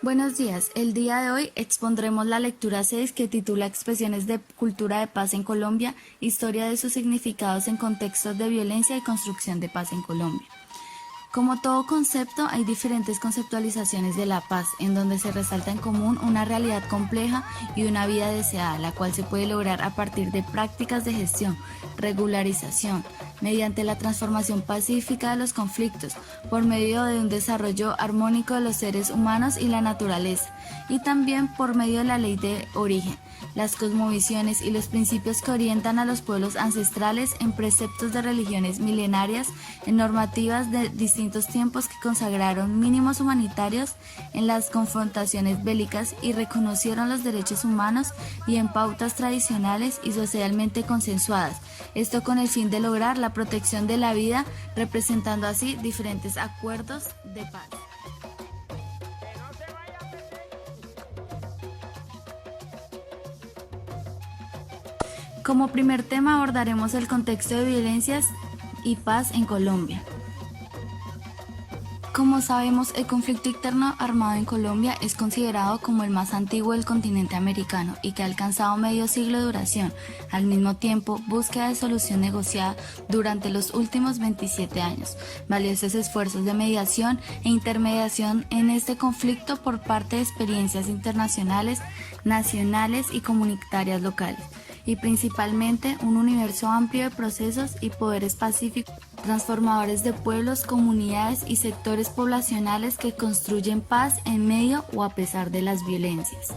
Buenos días, el día de hoy expondremos la lectura 6 que titula Expresiones de cultura de paz en Colombia, historia de sus significados en contextos de violencia y construcción de paz en Colombia. Como todo concepto, hay diferentes conceptualizaciones de la paz, en donde se resalta en común una realidad compleja y una vida deseada, la cual se puede lograr a partir de prácticas de gestión, regularización, mediante la transformación pacífica de los conflictos, por medio de un desarrollo armónico de los seres humanos y la naturaleza, y también por medio de la ley de origen, las cosmovisiones y los principios que orientan a los pueblos ancestrales en preceptos de religiones milenarias, en normativas de distintos tiempos que consagraron mínimos humanitarios en las confrontaciones bélicas y reconocieron los derechos humanos y en pautas tradicionales y socialmente consensuadas, esto con el fin de lograr la protección de la vida, representando así diferentes acuerdos de paz. Como primer tema abordaremos el contexto de violencias y paz en Colombia. Como sabemos, el conflicto interno armado en Colombia es considerado como el más antiguo del continente americano y que ha alcanzado medio siglo de duración. Al mismo tiempo, búsqueda de solución negociada durante los últimos 27 años. Valiosos esfuerzos de mediación e intermediación en este conflicto por parte de experiencias internacionales, nacionales y comunitarias locales, y principalmente un universo amplio de procesos y poderes pacíficos transformadores de pueblos, comunidades y sectores poblacionales que construyen paz en medio o a pesar de las violencias.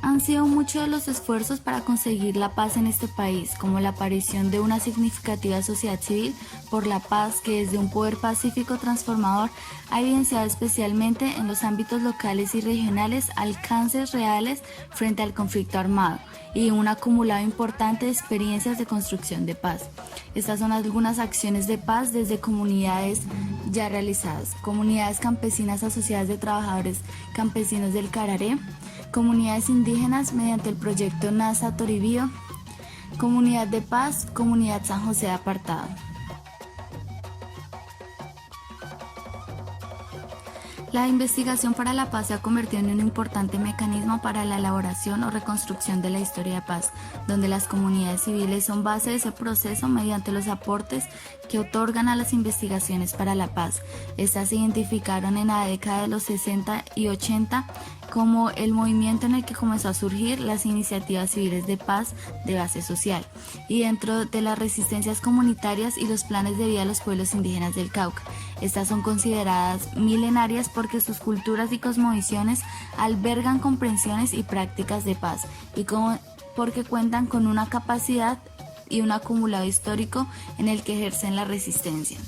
Han sido muchos de los esfuerzos para conseguir la paz en este país, como la aparición de una significativa sociedad civil por la paz que desde un poder pacífico transformador ha evidenciado especialmente en los ámbitos locales y regionales alcances reales frente al conflicto armado y un acumulado importante de experiencias de construcción de paz. Estas son algunas acciones de paz desde comunidades ya realizadas: comunidades campesinas asociadas de trabajadores campesinos del Cararé, comunidades indígenas mediante el proyecto NASA Toribío, Comunidad de Paz, Comunidad San José de Apartado. La investigación para la paz se ha convertido en un importante mecanismo para la elaboración o reconstrucción de la historia de paz, donde las comunidades civiles son base de ese proceso mediante los aportes que otorgan a las investigaciones para la paz. Estas se identificaron en la década de los 60 y 80 como el movimiento en el que comenzó a surgir las iniciativas civiles de paz de base social, y dentro de las resistencias comunitarias y los planes de vida de los pueblos indígenas del Cauca. Estas son consideradas milenarias porque sus culturas y cosmovisiones albergan comprensiones y prácticas de paz, y porque cuentan con una capacidad y un acumulado histórico en el que ejercen la resistencia.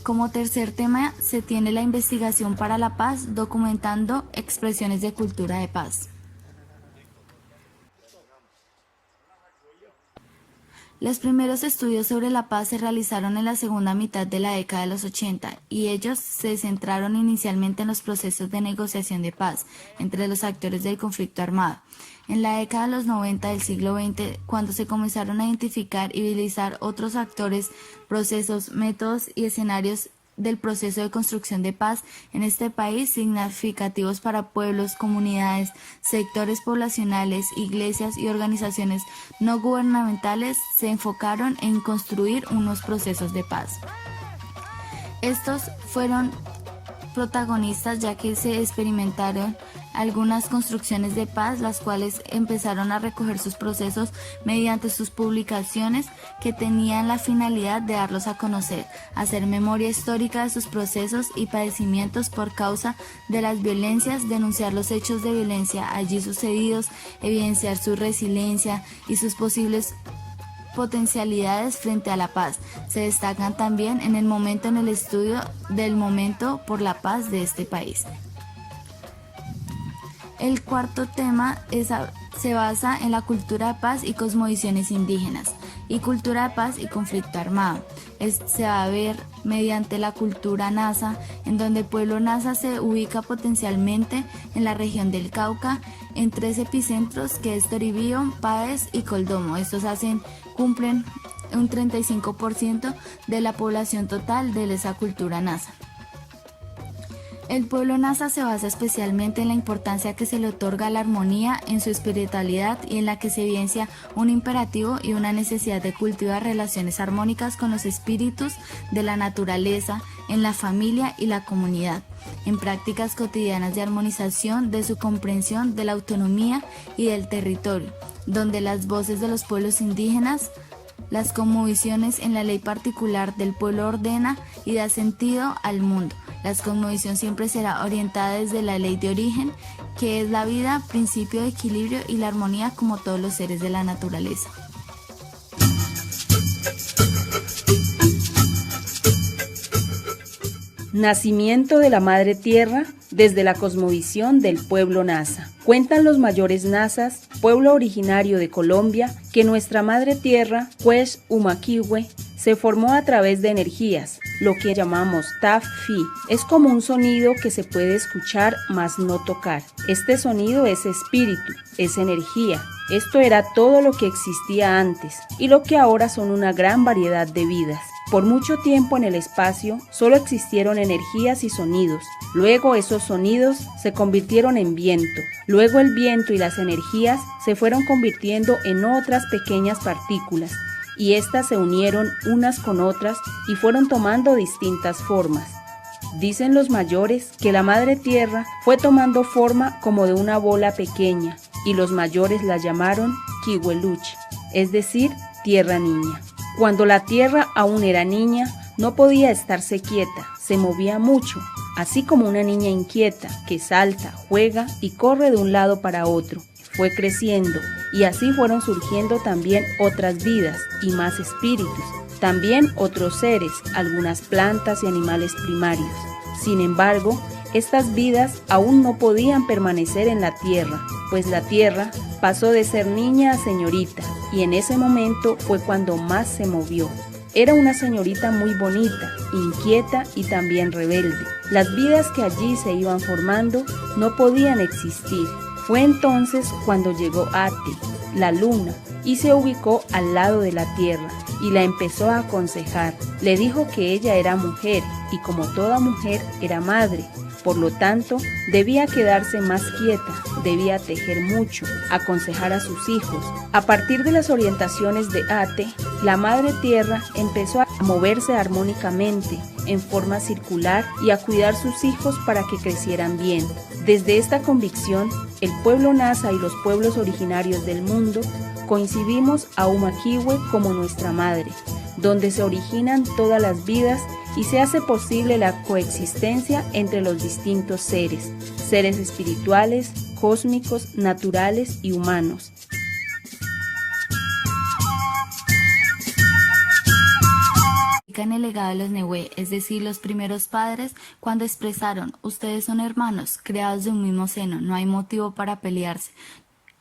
Como tercer tema se tiene la investigación para la paz, documentando expresiones de cultura de paz. Los primeros estudios sobre la paz se realizaron en la segunda mitad de la década de los 80 y ellos se centraron inicialmente en los procesos de negociación de paz entre los actores del conflicto armado. En la década de los 90 del siglo XX, cuando se comenzaron a identificar y visibilizar otros actores, procesos, métodos y escenarios del proceso de construcción de paz en este país significativos para pueblos, comunidades, sectores poblacionales, iglesias y organizaciones no gubernamentales, se enfocaron en construir unos procesos de paz. Estos fueron protagonistas ya que se experimentaron algunas construcciones de paz, las cuales empezaron a recoger sus procesos mediante sus publicaciones que tenían la finalidad de darlos a conocer, hacer memoria histórica de sus procesos y padecimientos por causa de las violencias, denunciar los hechos de violencia allí sucedidos, evidenciar su resiliencia y sus posibles potencialidades frente a la paz. Se destacan también en el estudio del momento por la paz de este país. El cuarto tema se basa en la cultura de paz y cosmovisiones indígenas, y cultura de paz y conflicto armado. Se va a ver mediante la cultura NASA, en donde el pueblo NASA se ubica potencialmente en la región del Cauca, en 3 epicentros que es Toribío, Páez y Coldomo. Estos cumplen un 35% de la población total de esa cultura NASA. El pueblo Nasa se basa especialmente en la importancia que se le otorga a la armonía en su espiritualidad y en la que se evidencia un imperativo y una necesidad de cultivar relaciones armónicas con los espíritus de la naturaleza, en la familia y la comunidad, en prácticas cotidianas de armonización de su comprensión de la autonomía y del territorio, donde las voces de los pueblos indígenas, las cosmovisiones en la ley particular del pueblo ordena y da sentido al mundo. La cosmovisión siempre será orientada desde la ley de origen, que es la vida, principio de equilibrio y la armonía como todos los seres de la naturaleza. Nacimiento de la Madre Tierra desde la cosmovisión del pueblo Nasa. Cuentan los mayores Nasas, pueblo originario de Colombia, que nuestra Madre Tierra, pues Umaquihue, se formó a través de energías, lo que llamamos Taf-Fi. Es como un sonido que se puede escuchar mas no tocar. Este sonido es espíritu, es energía. Esto era todo lo que existía antes y lo que ahora son una gran variedad de vidas. Por mucho tiempo en el espacio solo existieron energías y sonidos. Luego esos sonidos se convirtieron en viento. Luego el viento y las energías se fueron convirtiendo en otras pequeñas partículas y éstas se unieron unas con otras y fueron tomando distintas formas. Dicen los mayores que la Madre Tierra fue tomando forma como de una bola pequeña y los mayores la llamaron Quihueluch, es decir, Tierra Niña. Cuando la Tierra aún era niña, no podía estarse quieta, se movía mucho, así como una niña inquieta que salta, juega y corre de un lado para otro. Fue creciendo y así fueron surgiendo también otras vidas y más espíritus, también otros seres, algunas plantas y animales primarios. Sin embargo, estas vidas aún no podían permanecer en la tierra, pues la tierra pasó de ser niña a señorita y en ese momento fue cuando más se movió. Era una señorita muy bonita, inquieta y también rebelde. Las vidas que allí se iban formando no podían existir. Fue entonces cuando llegó Ate, la luna, y se ubicó al lado de la tierra y la empezó a aconsejar. Le dijo que ella era mujer y como toda mujer era madre. Por lo tanto, debía quedarse más quieta, debía tejer mucho, aconsejar a sus hijos. A partir de las orientaciones de Ate, la Madre Tierra empezó a moverse armónicamente, en forma circular y a cuidar sus hijos para que crecieran bien. Desde esta convicción, el pueblo Nasa y los pueblos originarios del mundo coincidimos a Umaquihue como nuestra madre, donde se originan todas las vidas y se hace posible la coexistencia entre los distintos seres, seres espirituales, cósmicos, naturales y humanos. En el legado de los Nehue, es decir, los primeros padres, cuando expresaron: ustedes son hermanos, creados de un mismo seno, no hay motivo para pelearse.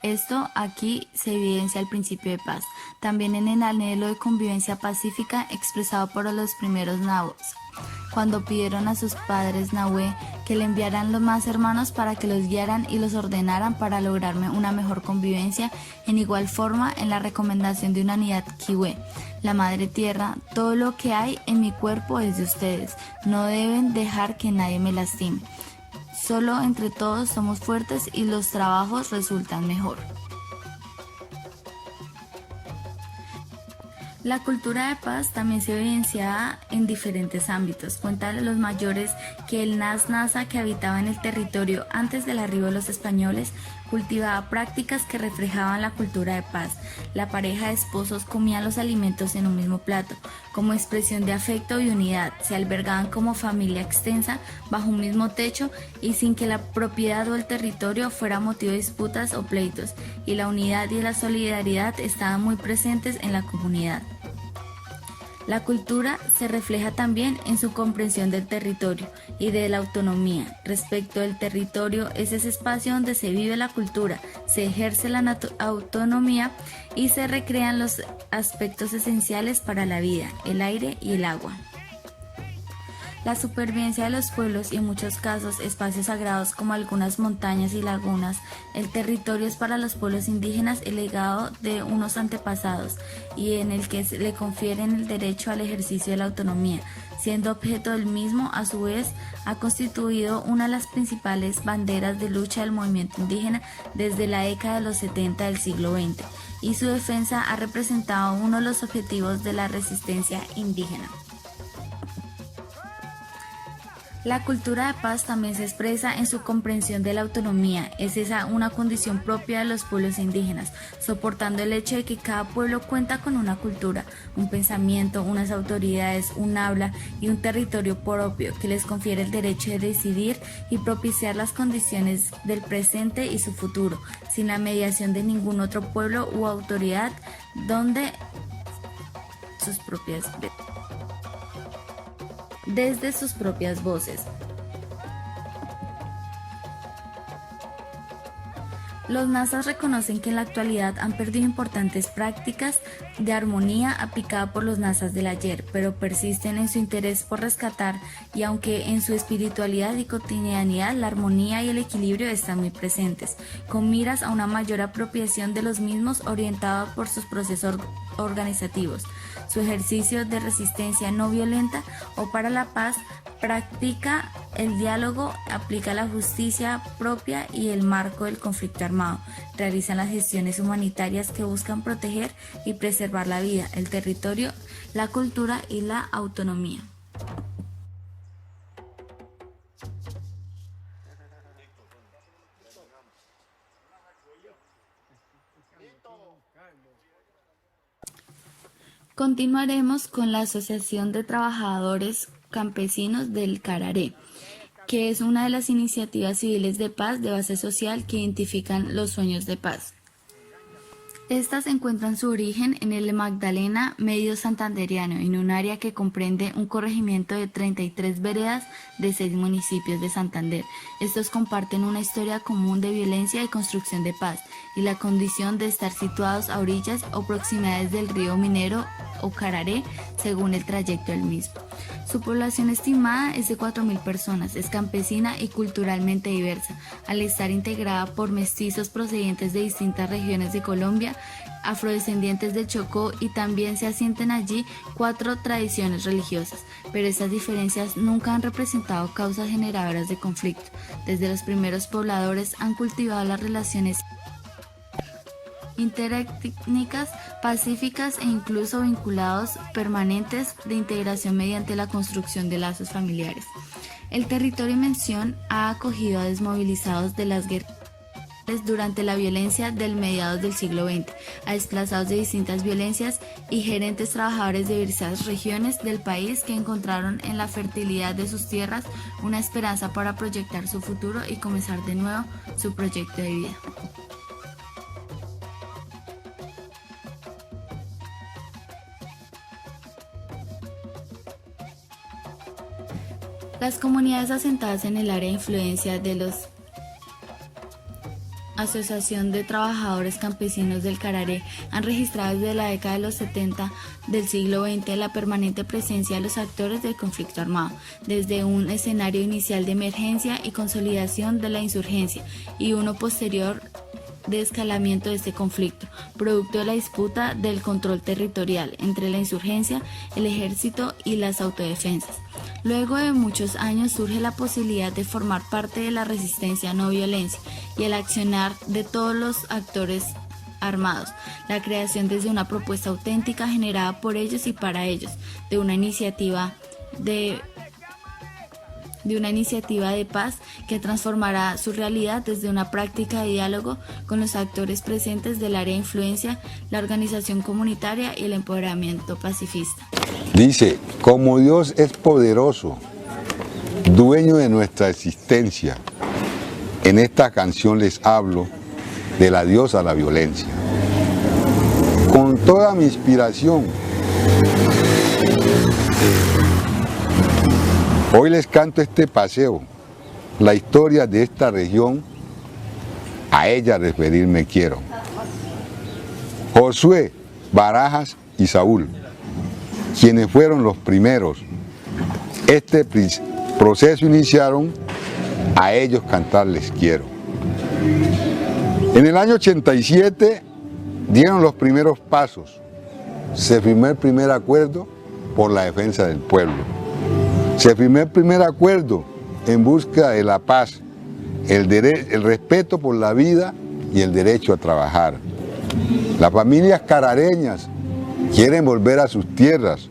Esto aquí se evidencia el principio de paz, también en el anhelo de convivencia pacífica expresado por los primeros Nahús, cuando pidieron a sus padres Nahue que le enviaran los más hermanos para que los guiaran y los ordenaran para lograr una mejor convivencia. En igual forma, en la recomendación de una unidad Kihue, la Madre Tierra: todo lo que hay en mi cuerpo es de ustedes, no deben dejar que nadie me lastime. Solo entre todos somos fuertes y los trabajos resultan mejor. La cultura de paz también se evidencia en diferentes ámbitos. Cuentan los mayores que el Nas Nasa, que habitaba en el territorio antes del arribo de los españoles, cultivaba prácticas que reflejaban la cultura de paz. La pareja de esposos comían los alimentos en un mismo plato, como expresión de afecto y unidad. Se albergaban como familia extensa bajo un mismo techo y sin que la propiedad o el territorio fuera motivo de disputas o pleitos, y la unidad y la solidaridad estaban muy presentes en la comunidad. La cultura se refleja también en su comprensión del territorio y de la autonomía. Respecto del territorio, es ese espacio donde se vive la cultura, se ejerce la autonomía y se recrean los aspectos esenciales para la vida, el aire y el agua. La supervivencia de los pueblos y en muchos casos espacios sagrados como algunas montañas y lagunas, el territorio es para los pueblos indígenas el legado de unos antepasados y en el que le confieren el derecho al ejercicio de la autonomía, siendo objeto del mismo, a su vez, ha constituido una de las principales banderas de lucha del movimiento indígena desde la década de los 70 del siglo XX, y su defensa ha representado uno de los objetivos de la resistencia indígena. La cultura de paz también se expresa en su comprensión de la autonomía. Es esa una condición propia de los pueblos indígenas, soportando el hecho de que cada pueblo cuenta con una cultura, un pensamiento, unas autoridades, un habla y un territorio propio que les confiere el derecho de decidir y propiciar las condiciones del presente y su futuro, sin la mediación de ningún otro pueblo u autoridad, desde sus propias voces. Los nazas reconocen que en la actualidad han perdido importantes prácticas de armonía aplicada por los nazas del ayer, pero persisten en su interés por rescatar, y aunque en su espiritualidad y cotidianidad la armonía y el equilibrio están muy presentes, con miras a una mayor apropiación de los mismos orientada por sus procesos organizativos, su ejercicio de resistencia no violenta o para la paz, practica el diálogo, aplica la justicia propia y el marco del conflicto armado, realizan las gestiones humanitarias que buscan proteger y preservar la vida, el territorio, la cultura y la autonomía. Continuaremos con la Asociación de Trabajadores Campesinos del Cararé, que es una de las iniciativas civiles de paz de base social que identifican los sueños de paz. Estas encuentran su origen en el Magdalena Medio Santanderiano, en un área que comprende un corregimiento de 33 veredas de 6 municipios de Santander. Estos comparten una historia común de violencia y construcción de paz, y la condición de estar situados a orillas o proximidades del río Minero o Cararé, según el trayecto del mismo. Su población estimada es de 4.000 personas, es campesina y culturalmente diversa, al estar integrada por mestizos procedentes de distintas regiones de Colombia, afrodescendientes del Chocó, y también se asienten allí 4 tradiciones religiosas, pero estas diferencias nunca han representado causas generadoras de conflicto. Desde los primeros pobladores han cultivado las relaciones interétnicas, pacíficas e incluso vinculados permanentes de integración mediante la construcción de lazos familiares. El territorio en mención ha acogido a desmovilizados de las guerras durante la violencia del mediados del siglo XX, a desplazados de distintas violencias y gerentes trabajadores de diversas regiones del país que encontraron en la fertilidad de sus tierras una esperanza para proyectar su futuro y comenzar de nuevo su proyecto de vida. Las comunidades asentadas en el área de influencia de los Asociación de Trabajadores Campesinos del Cararé han registrado desde la década de los 70 del siglo XX la permanente presencia de los actores del conflicto armado, desde un escenario inicial de emergencia y consolidación de la insurgencia y uno posterior de escalamiento de este conflicto, producto de la disputa del control territorial entre la insurgencia, el ejército y las autodefensas. Luego de muchos años surge la posibilidad de formar parte de la resistencia no violencia y el accionar de todos los actores armados, la creación desde una propuesta auténtica generada por ellos y para ellos, de una iniciativa de paz que transformará su realidad desde una práctica de diálogo con los actores presentes del área de influencia, la organización comunitaria y el empoderamiento pacifista. Dice, como Dios es poderoso, dueño de nuestra existencia, en esta canción les hablo del adiós a la violencia. Con toda mi inspiración, hoy les canto este paseo, la historia de esta región, a ella referirme quiero. Josué, Barajas y Saúl, quienes fueron los primeros este proceso iniciaron A Ellos Cantar Les Quiero. En el año 87 dieron los primeros pasos. Se firmó el primer acuerdo por la defensa del pueblo. Se firmó el primer acuerdo en busca de la paz, el respeto por la vida y el derecho a trabajar. Las familias carareñas quieren volver a sus tierras,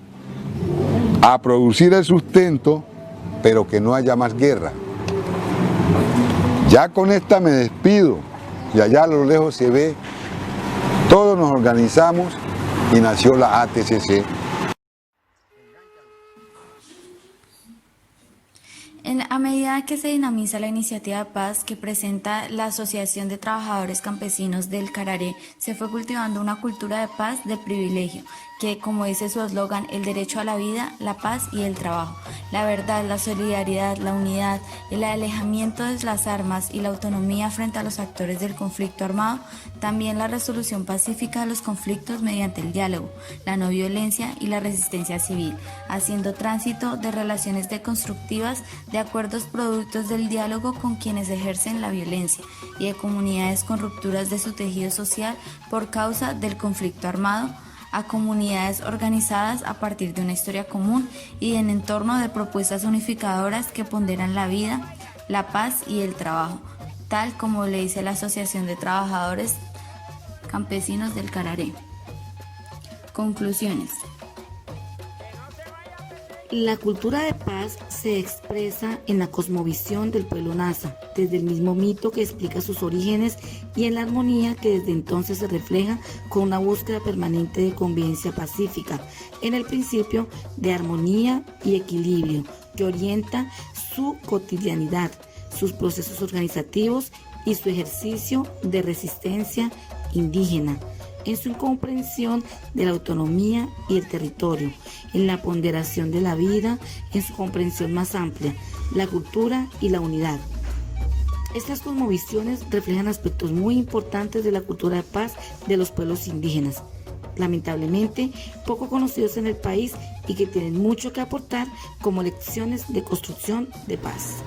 a producir el sustento, pero que no haya más guerra. Ya con esta me despido, y allá a lo lejos se ve, todos nos organizamos y nació la ATCC. A medida que se dinamiza la iniciativa de paz que presenta la Asociación de Trabajadores Campesinos del Cararé, se fue cultivando una cultura de paz de privilegio, que, como dice su eslogan, el derecho a la vida, la paz y el trabajo, la verdad, la solidaridad, la unidad, el alejamiento de las armas y la autonomía frente a los actores del conflicto armado, también la resolución pacífica de los conflictos mediante el diálogo, la no violencia y la resistencia civil, haciendo tránsito de relaciones deconstructivas de acuerdos productos del diálogo con quienes ejercen la violencia y de comunidades con rupturas de su tejido social por causa del conflicto armado, a comunidades organizadas a partir de una historia común y en entorno de propuestas unificadoras que ponderan la vida, la paz y el trabajo, tal como le dice la Asociación de Trabajadores Campesinos del Cararé. Conclusiones. La cultura de paz se expresa en la cosmovisión del pueblo Nasa, desde el mismo mito que explica sus orígenes y en la armonía que desde entonces se refleja con una búsqueda permanente de convivencia pacífica, en el principio de armonía y equilibrio que orienta su cotidianidad, sus procesos organizativos y su ejercicio de resistencia indígena, en su comprensión de la autonomía y el territorio, en la ponderación de la vida, en su comprensión más amplia, la cultura y la unidad. Estas cosmovisiones reflejan aspectos muy importantes de la cultura de paz de los pueblos indígenas, lamentablemente poco conocidos en el país y que tienen mucho que aportar como lecciones de construcción de paz.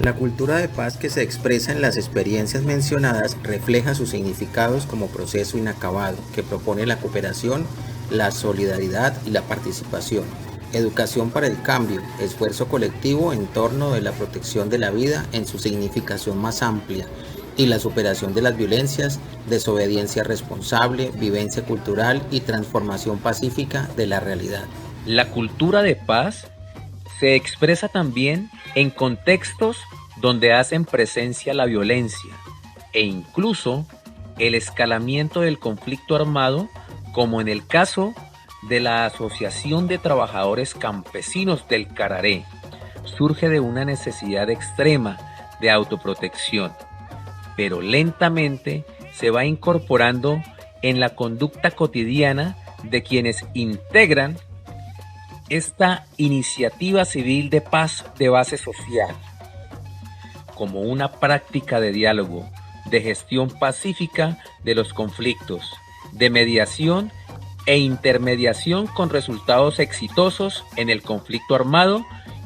La cultura de paz que se expresa en las experiencias mencionadas refleja sus significados como proceso inacabado que propone la cooperación, la solidaridad y la participación, educación para el cambio, esfuerzo colectivo en torno de la protección de la vida en su significación más amplia y la superación de las violencias, desobediencia responsable, vivencia cultural y transformación pacífica de la realidad. La cultura de paz se expresa también en contextos donde hacen presencia la violencia e incluso el escalamiento del conflicto armado, como en el caso de la Asociación de Trabajadores Campesinos del Cararé. Surge de una necesidad extrema de autoprotección, pero lentamente se va incorporando en la conducta cotidiana de quienes integran esta iniciativa civil de paz de base social, como una práctica de diálogo, de gestión pacífica de los conflictos, de mediación e intermediación con resultados exitosos en el conflicto armado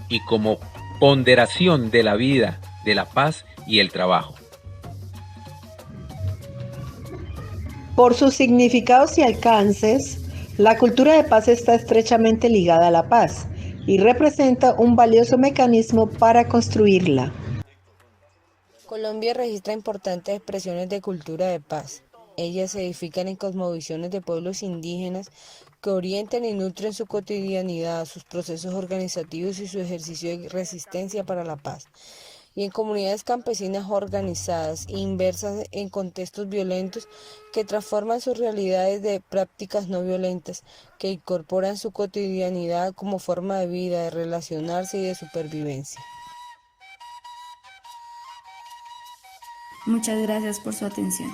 y como ponderación de la vida, de la paz y el trabajo. Por sus significados y alcances, la cultura de paz está estrechamente ligada a la paz y representa un valioso mecanismo para construirla. Colombia registra importantes expresiones de cultura de paz. Ellas se edifican en cosmovisiones de pueblos indígenas que orientan y nutren su cotidianidad, sus procesos organizativos y su ejercicio de resistencia para la paz. Y en comunidades campesinas organizadas e inversas en contextos violentos que transforman sus realidades de prácticas no violentas, que incorporan su cotidianidad como forma de vida, de relacionarse y de supervivencia. Muchas gracias por su atención.